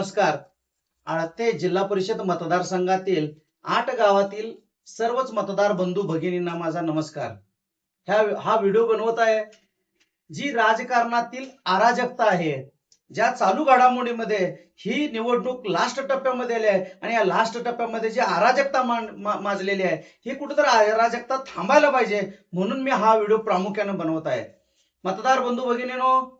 नमस्कार. आळते जिल्हा परिषद मतदारसंघातील 8 गावातील सर्वच मतदार बंधू भगिनींना माझा नमस्कार. हा व्हिडिओ बनवत आहे जी राजकारणातील अराजकता आहे, ज्या चालू घडामोडीमध्ये ही निवडणूक लास्ट टप्प्यामध्ये आली आहे आणि या लास्ट टप्प्यामध्ये जी अराजकता माजलेली आहे ही कुठेतरी अराजकता थांबायला पाहिजे, म्हणून मी हा व्हिडिओ प्रामुख्याने बनवत आहे. मतदार बंधू भगिनींनो,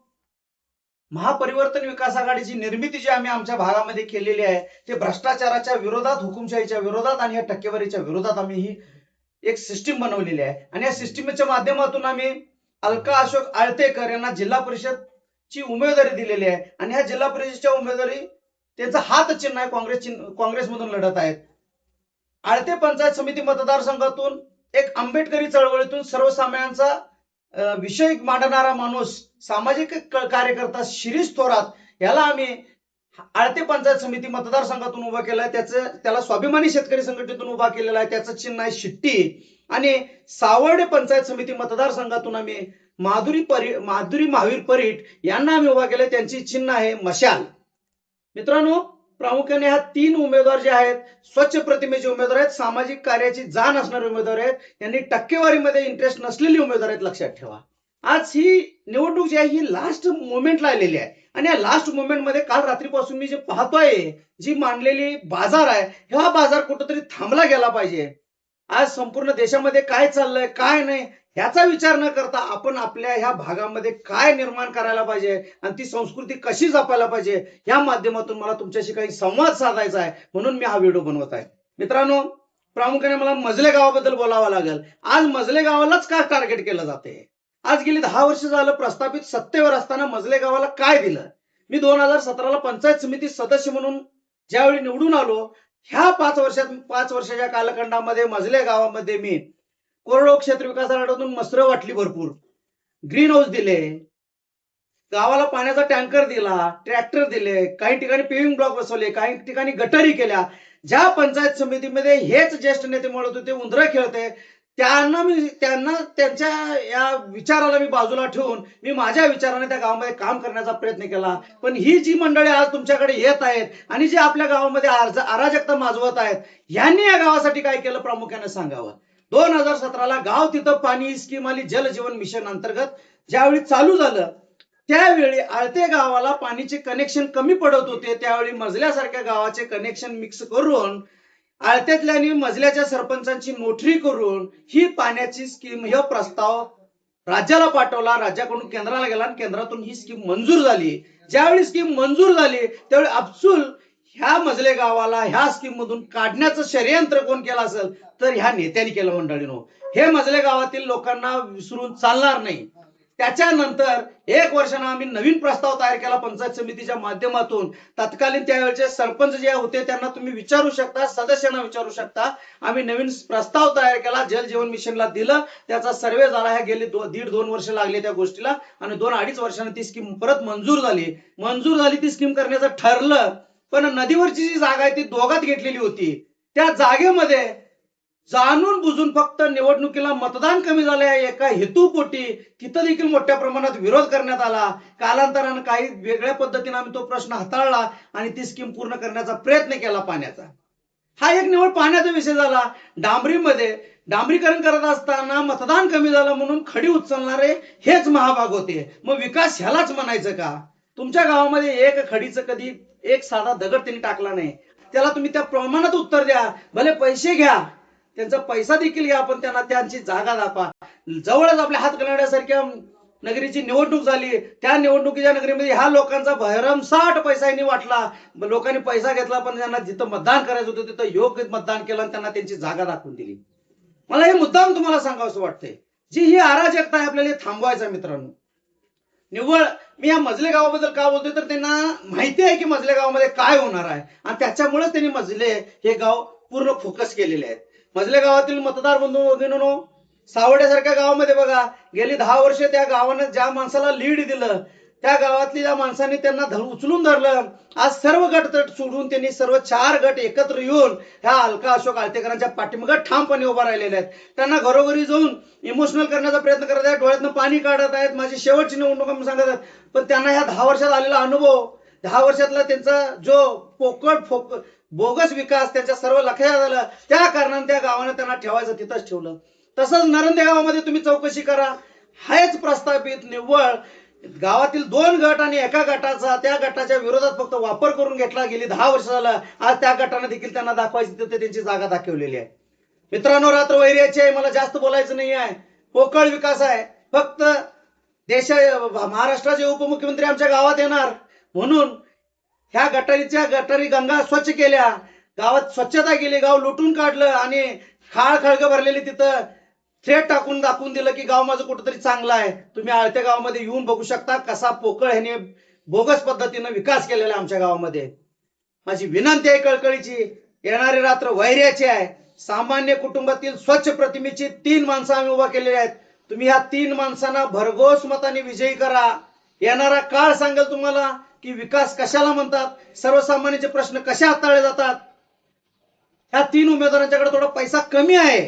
महापरिवर्तन विकास आघाडीची निर्मिती जी आम्ही आमच्या भागामध्ये केलेली आहे ते भ्रष्टाचाराच्या विरोधात, हुकुमशाहीच्या विरोधात आणि या टक्केवारीच्या विरोधात आम्ही ही एक सिस्टीम बनवलेली आहे आणि या सिस्टीमच्या माध्यमातून आम्ही अलका अशोक आळतेकर यांना जिल्हा परिषदची उमेदवारी दिलेली आहे आणि ह्या जिल्हा परिषदच्या उमेदवारी त्यांचा हात चिन्ह आहे, काँग्रेसमधून लढत आहेत. आळते पंचायत समिती मतदारसंघातून एक आंबेडकरी चळवळीतून सर्वसामान्यांचा विषय मांडणारा माणूस, सामाजिक कार्यकर्ता शिरीष थोरात याला आम्ही आळते पंचायत समिती मतदारसंघातून उभा केलाय. त्याला स्वाभिमानी शेतकरी संघटनेतून उभा केलेला आहे, त्याचं चिन्ह आहे शिट्टी. आणि सावर्डे पंचायत समिती मतदारसंघातून आम्ही माधुरी महावीर परीट यांना आम्ही उभा केलाय, त्यांची चिन्ह आहे मशाल. मित्रांनो, प्रामुख्याने ह्या 3 उमेदवार जे आहेत स्वच्छ प्रतिमेचे उमेदवार आहेत, सामाजिक कार्याची जाण असणारे उमेदवार आहेत, यांनी टक्केवारीमध्ये इंटरेस्ट नसलेली उमेदवार आहेत, लक्षात ठेवा. आज ही निवडणूक जी आहे ही लास्ट मोमेंटला आलेली आहे आणि या लास्ट मोमेंट मध्ये काल रात्रीपासून मी जे पाहतोय जी मांडलेली बाजार आहे, हा बाजार कुठेतरी थांबला गेला पाहिजे. आज संपूर्ण देशामध्ये काय चाललंय काय नाही ह्याचा विचार न करता आपण आपल्या ह्या भागामध्ये काय निर्माण करायला पाहिजे आणि ती संस्कृती कशी जपायला पाहिजे या माध्यमातून मला तुमच्याशी काही संवाद साधायचा आहे, म्हणून मी हा व्हिडिओ बनवत आहे. मित्रांनो, प्रामुख्याने मला मजले गावाबद्दल बोलावं लागेल. आज मजले गावालाच का टार्गेट केलं जाते? आज गेली 10 वर्ष झालं प्रस्थापित सत्तेवर असताना मजले गावाला काय दिलं? मी 2017ला पंचायत समिती सदस्य म्हणून ज्यावेळी निवडून आलो, ह्या 5 वर्षाच्या कालखंडामध्ये मजले गावामध्ये मी कोरडवाहू क्षेत्र विकास आघाडीतून मसरं वाटली, भरपूर ग्रीन हाऊस दिले, गावाला पाण्याचा टँकर दिला, ट्रॅक्टर दिले, काही ठिकाणी पेविंग ब्लॉक बसवले, काही ठिकाणी गटारी केल्या. ज्या पंचायत समितीमध्ये हेच ज्येष्ठ नेते म्हणत होते उंदरं खेळते, त्यांना त्यांच्या या विचाराला मी बाजूला ठेवून मी माझ्या विचाराने त्या गावामध्ये काम करण्याचा प्रयत्न केला. पण ही जी मंडळी आज तुमच्याकडे येत आहेत आणि जी आपल्या गावामध्ये अराजकता माजवत आहेत, यांनी या गावासाठी काय केलं प्रामुख्याने सांगावं. 2017ला गाव तिथं पाणी स्कीम आली, जल जीवन मिशन अंतर्गत ज्यावेळी चालू झालं त्यावेळी आळते गावाला पाणीचे कनेक्शन कमी पडत होते. त्यावेळी मजल्यासारख्या गावाचे कनेक्शन मिक्स करून आळत्यातल्या आणि मजल्याच्या सरपंचांची नोटरी करून ही पाण्याची स्कीम, हा प्रस्ताव राज्याला पाठवला, राज्याकडून केंद्राला गेला आणि केंद्रातून ही स्कीम मंजूर झाली. ज्यावेळी स्कीम मंजूर झाली त्यावेळी अफसूल ह्या मजले गावाला ह्या स्कीम मधून काढण्याचं षडयंत्र कोण केलं असेल तर ह्या नेत्यांनी केलं. मंडळींनो, हे मजले गावातील लोकांना विसरून चालणार नाही. त्याच्यानंतर 1 वर्षानं आम्ही नवीन प्रस्ताव तयार केला पंचायत समितीच्या माध्यमातून. तत्कालीन त्यावेळेचे सरपंच जे होते त्यांना तुम्ही विचारू शकता, सदस्यांना विचारू शकता. आम्ही नवीन प्रस्ताव तयार केला, जल जीवन मिशनला दिलं, त्याचा सर्वे झाला. ह्या गेले 1.5-2 वर्ष लागले त्या गोष्टीला आणि 2-2.5 वर्षांनी ती स्कीम परत मंजूर झाली. ती स्कीम करण्याचं ठरलं, पण नदीवरची जी जागा आहे ती दोघात घेतलेली होती. त्या जागेमध्ये जाणून बुजून फक्त निवडणुकीला मतदान कमी झालंय एका हेतूपोटी तिथं देखील मोठ्या प्रमाणात विरोध करण्यात आला. कालांतरानं काही वेगळ्या पद्धतीने आम्ही तो प्रश्न हाताळला आणि ती स्कीम पूर्ण करण्याचा प्रयत्न केला. पाण्याचा हा एक निवड पाण्याचा विषय झाला. डांबरीकरण करत असताना मतदान कमी झालं म्हणून खडी उचलणारे हेच महाभाग होते. मग विकास ह्यालाच म्हणायचं का? तुमच्या गावामध्ये एक खडीचं कधी एक साधा दगड त्यांनी टाकला नाही. त्याला तुम्ही त्या प्रमाणात उत्तर द्या, भले पैसे घ्या, त्यांचा पैसा देखील घ्या, पण त्यांना त्यांची जागा दाखवा. जवळच आपल्या हातकणंगल्यासारख्या नगरीची निवडणूक झाली. त्या निवडणुकीच्या नगरीमध्ये ह्या लोकांचा भरमसाठ पैसा यांनी वाटला. लोकांनी पैसा घेतला, पण त्यांना जिथं मतदान करायचं होतं तिथं योग्य मतदान केलं आणि त्यांना त्यांची जागा दाखवून दिली. मला हे मुद्दाम तुम्हाला सांगावंसं वाटतंय, जी ही अराजकता आहे आपल्याला थांबवायचं. मित्रांनो, निव्वळ मी या मजले गावाबद्दल का बोलतोय तर त्यांना माहिती आहे की मजले गावामध्ये काय होणार आहे आणि त्याच्यामुळे त्यांनी मजले हे गाव पूर्ण फोकस केलेले आहेत. मजले गावातील मतदार बंधू भगिनींनो, सावर्ड्यासारख्या गावामध्ये बघा, गेली 10 वर्ष त्या गावानं ज्या माणसाला लीड दिलं त्या गावातली ज्या माणसांनी त्यांना उचलून धरलं. आज सर्व गट सोडून त्यांनी सर्व 4 गट एकत्र येऊन ह्या अलका अशोक आळतेकरांच्या पाठीमागे ठामपणे उभा राहिलेले आहेत. त्यांना घरोघरी जाऊन इमोशनल करण्याचा प्रयत्न करत आहेत, डोळ्यातनं पाणी काढत आहेत, माझी शेवटची निवडणूक म्हणून सांगत आहेत. पण त्यांना ह्या 10 वर्षात आलेला अनुभव 10 वर्षातला त्यांचा जो बोगस विकास त्यांच्या सर्व लक्षात आला, त्या कारणाने त्या गावाने त्यांना ठेवायचं तिथंच ठेवलं. तसंच नरंदे गावामध्ये तुम्ही चौकशी करा, हाच प्रस्थापित निव्वळ गावातील 2 गट आणि एका गटाचा त्या गटाच्या विरोधात फक्त वापर करून घेतला. गेली 10 वर्ष झालं, आज त्या गटाने देखील त्यांना दाखवायची तिथे त्यांची जागा दाखवलेली आहे. मित्रांनो, रात्र वैर्याची आहे, मला जास्त बोलायचं नाही आहे. पोकळ विकास आहे. फक्त महाराष्ट्राचे उपमुख्यमंत्री आमच्या गावात येणार म्हणून ह्या गटारी गंगा स्वच्छ केल्या, गावात स्वच्छता केली, गाव लुटून काढलं आणि खळग भरलेली तिथं थ्रेट टाकून दाखवून दिलं की गाव माझं कुठंतरी चांगलं आहे. तुम्ही आळते गावामध्ये येऊन बघू शकता कसा पोकळ ह्याने बोगस पद्धतीनं विकास केलेला आहे आमच्या गावामध्ये. माझी विनंती आहे कळकळीची, येणारी रात्र वैर्याची आहे. सामान्य कुटुंबातील स्वच्छ प्रतिमेची 3 माणसं आम्ही उभा केलेली आहेत. तुम्ही ह्या 3 माणसांना भरघोस मताने विजयी करा. येणारा काळ सांगेल तुम्हाला की विकास कशाला म्हणतात, सर्वसामान्यांचे प्रश्न कसे हाताळले जातात. ह्या 3 उमेदवारांच्याकडे थोडा पैसा कमी आहे,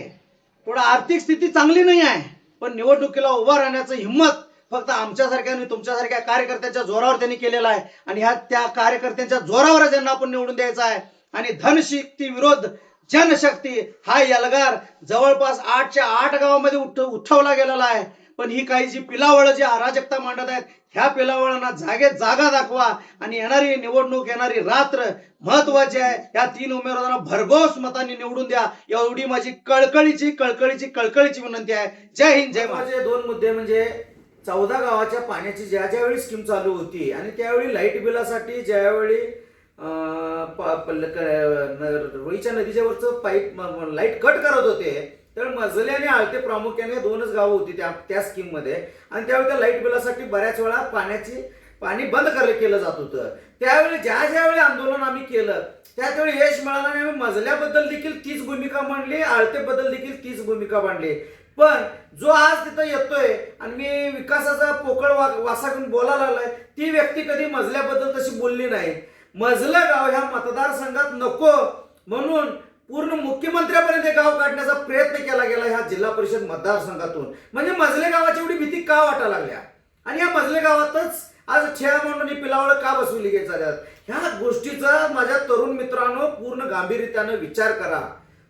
थोडा आर्थिक स्थिती चांगली नाही आहे, पण निवडणुकीला उभा राहण्याचं हिंमत फक्त आमच्यासारख्या आणि तुमच्यासारख्या कार्यकर्त्यांच्या जोरावर त्यांनी केलेला आहे. आणि ह्या त्या कार्यकर्त्यांच्या जोरावर ज्यांना आपण निवडून द्यायचा आहे. आणि धनशक्ती विरोध जनशक्ती हा यलगार जवळपास 8च्या 8 गावामध्ये उठवला गेलेला आहे. पण ही काही जी पिलावळ जी अराजकता मांडत आहेत, ह्या पिलावळांना जागेत जागा दाखवा आणि येणारी निवडणूक, येणारी रात्र महत्वाची आहे. या 3 उमेदवारांना भरघोस मतांनी निवडून द्या, एवढी माझी कळकळीची विनंती आहे. जय हिंद, जय महाराष्ट्र. 2 मुद्दे म्हणजे 14 गावाच्या पाण्याची ज्यावेळी स्कीम चालू होती आणि त्यावेळी लाईट बिलासाठी ज्यावेळी रोईच्या नदीच्या वरचं पाईप लाईट कट करत होते, तर मजले आणि आळते प्रामुख्याने 2च गावं होती त्या स्कीम मध्ये. आणि त्यावेळी त्या लाईट बिलासाठी बऱ्याच वेळा पाणी बंद केलं जात होतं. त्यावेळी ज्यावेळी आंदोलन आम्ही केलं त्यावेळी यश मिळालं आणि आम्ही मजल्याबद्दल देखील तीच भूमिका मांडली, आळतेबद्दल देखील तीच भूमिका मांडली. पण जो आज तिथं येतोय आणि मी विकासाचा पोकळ वासा घेऊन बोलायला लागलाय, ती व्यक्ती कधी मजल्याबद्दल तशी बोलली नाही. मजलं गाव ह्या मतदारसंघात नको म्हणून पूर्ण मुख्यमंत्र्यापर्यंत गाव काढण्याचा प्रयत्न केला गेला ह्या जिल्हा परिषद मतदारसंघातून. म्हणजे मजले गावाची एवढी भीती का वाटायला लागल्या आणि या मजले गावातच आज छेळा म्हणून पिलावळ का बसवली गेली. ह्या गोष्टीचा माझ्या तरुण मित्रांनो पूर्ण गांभीर्याने विचार करा,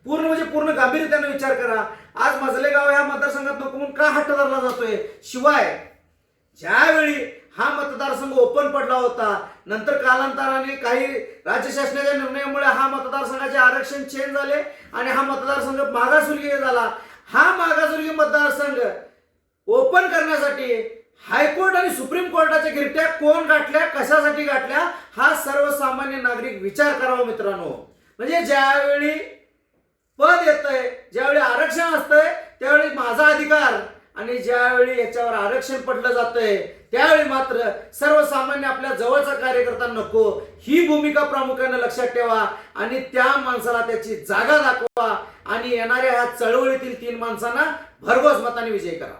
पूर्ण गांभीर्याने विचार करा. आज मजले गाव ह्या मतदारसंघात नको म्हणून का हट्ट धरला जातोय. शिवाय ज्यावेळी हा मतदारसंघ ओपन पडला होता, नंतर कालांतराने काही राज्य शासनाच्या निर्णयामुळे हा मतदारसंघाचे आरक्षण चेंज झाले आणि हा मतदारसंघ मागासवर्गीय झाला. हा मागासवर्गीय मतदारसंघ ओपन करण्यासाठी हायकोर्ट आणि सुप्रीम कोर्टाच्या गिरट्या कोण गाठल्या, कशासाठी गाठल्या, हा सर्वसामान्य नागरिक विचार करावा मित्रांनो. म्हणजे ज्यावेळी पद येतंय, ज्यावेळी आरक्षण असतंय, त्यावेळी माझा अधिकार आणि ज्यावेळी याच्यावर आरक्षण पडलं जातंय त्यावेळी मात्र सर्वसामान्य आपल्या जवळचा कार्यकर्ता नको, ही भूमिका प्रामुख्याने लक्षात ठेवा आणि त्या माणसाला त्याची जागा दाखवा आणि येणाऱ्या ह्या चळवळीतील 3 माणसांना भरघोस मताने विजय करा.